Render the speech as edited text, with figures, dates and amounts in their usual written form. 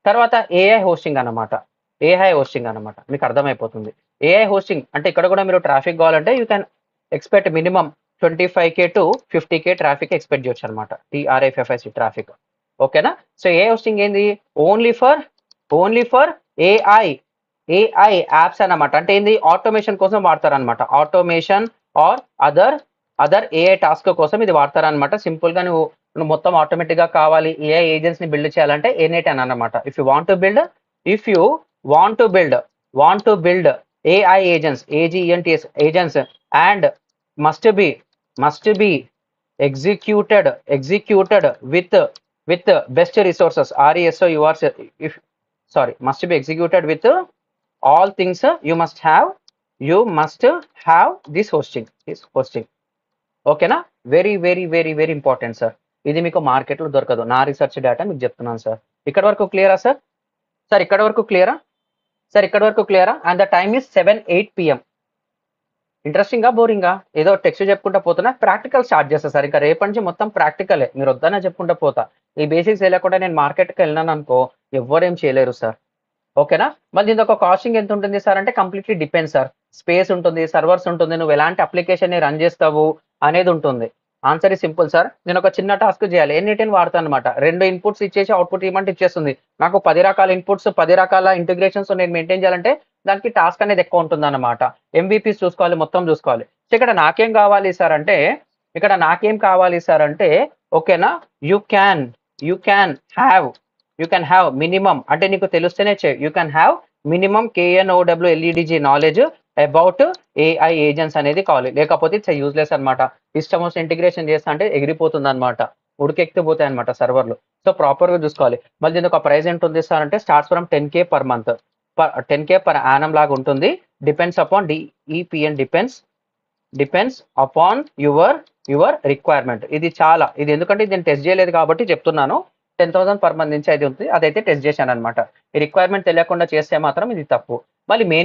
తర్వాత AI hosting అన్నమాట. AI hosting అన్నమాట. మీకు అర్థమైపోతుంది. ఏఐ హోస్టింగ్ అంటే ఇక్కడ కూడా మీరు ట్రాఫిక్ కావాలంటే you can expect minimum 25K to 50K traffic expect చేయొచ్చు అనమాట. TRFFIC traffic. ఓకేనా? సో ఏఐ హోస్టింగ్ ఏంది? Only for AI AI apps అన్నమాట. అంటే ఏంది? ఆటోమేషన్ కోసం వాడతారనమాట. Automation or other AI task కోసం ఇది వాడతారనమాట. సింపుల్ గా నువ్వు మొత్తం ఆటోమేటిక్ గా కావాలి ఏఐ ఏజెంట్స్ ని బిల్డ్ చేయాలంటే ఎన్8 అన్నమాట. If you want to build AI agents AGENTS agents and must be executed with best resources RESO must be executed with all things. You must have this hosting. ఓకేనా? Very very very very important sir. ఇది మీకు మార్కెట్లో దొరకదు. నా research data మీకు చెప్తున్నాను sir. ఇక్కడ వరకు క్లియరా సార్? ఇక్కడ వరకు క్లియరా? And the time is 7:08 PM. ఇంట్రెస్టింగా బోరింగా? ఏదో టెక్స్ట్ చెప్పుకుంటా పోతున్నా. ప్రాక్టికల్ స్టార్ట్ చేస్తా సార్. ఇంకా రేపటి నుంచి మొత్తం ప్రాక్టికలే. మీరు వద్దనే చెప్పుకుంటా పోతా. ఈ బేసిక్స్ తెలియకుండా నేను మార్కెట్కి వెళ్ళినాను అనుకో ఎవ్వరేం చేయలేరు సార్. ఓకేనా? మళ్ళీ దీనికి ఒక కాస్టింగ్ ఎంత ఉంటుంది సార్ అంటే కంప్లీట్లీ డిపెండ్ సార్. స్పేస్ ఉంటుంది, సర్వర్స్ ఉంటుంది, నువ్వు ఎలాంటి అప్లికేషన్ రన్ చేస్తావు అనేది ఉంటుంది. ఆన్సర్ ఈ సింపుల్ సార్. నేను ఒక చిన్న టాస్క్ చేయాలి. N8 వాడతాను అనమాట. 2 ఇన్పుట్స్ ఇచ్చేసి అవుట్పుట్ ఇవ్వమంటే ఇచ్చేస్తుంది. నాకు 10 రకాల ఇన్పుట్స్ 10 రకాల ఇంటిగ్రేషన్స్ నేను మెయింటైన్ చేయాలంటే దానికి టాస్క్ అనేది ఎక్కువ ఉంటుంది అనమాట. MVPs చూసుకోవాలి, మొత్తం చూసుకోవాలి. సో ఇక్కడ నాకేం కావాలి సార్ అంటే ఓకేనా, యూ క్యాన్ హ్యావ్ మినిమం అంటే నీకు తెలుస్తేనే you can have minimum KNOW knowledge about AI agents అనేది కావాలి. లేకపోతే ఇట్స్ యూజ్లెస్ అనమాట. ఇష్టం వచ్చిన ఇంటిగ్రేషన్ చేస్తా అంటే ఎగిరిపోతుంది అనమాట, ఉడికెక్కిపోతాయి అనమాట సర్వర్లు. సో ప్రాపర్గా చూసుకోవాలి. మళ్ళీ దీనికి ఒక ప్రైస్ ఎంత ఉంది సార్ అంటే starts from 10K per month, 10K per annum లాగా ఉంటుంది. Depends upon DEPN depends upon your requirement. ఇది ఎందుకంటే నేను టెస్ట్ చేయలేదు కాబట్టి చెప్తున్నాను. 10,000 పర్ మంత్ నుంచి అయితే ఉంది, అదైతే టెస్ట్ చేశాను అనమాట. ఈ రిక్వైర్మెంట్ తెలియకుండా చేస్తే మాత్రం ఇది తప్పు. మళ్ళీ మెయిన్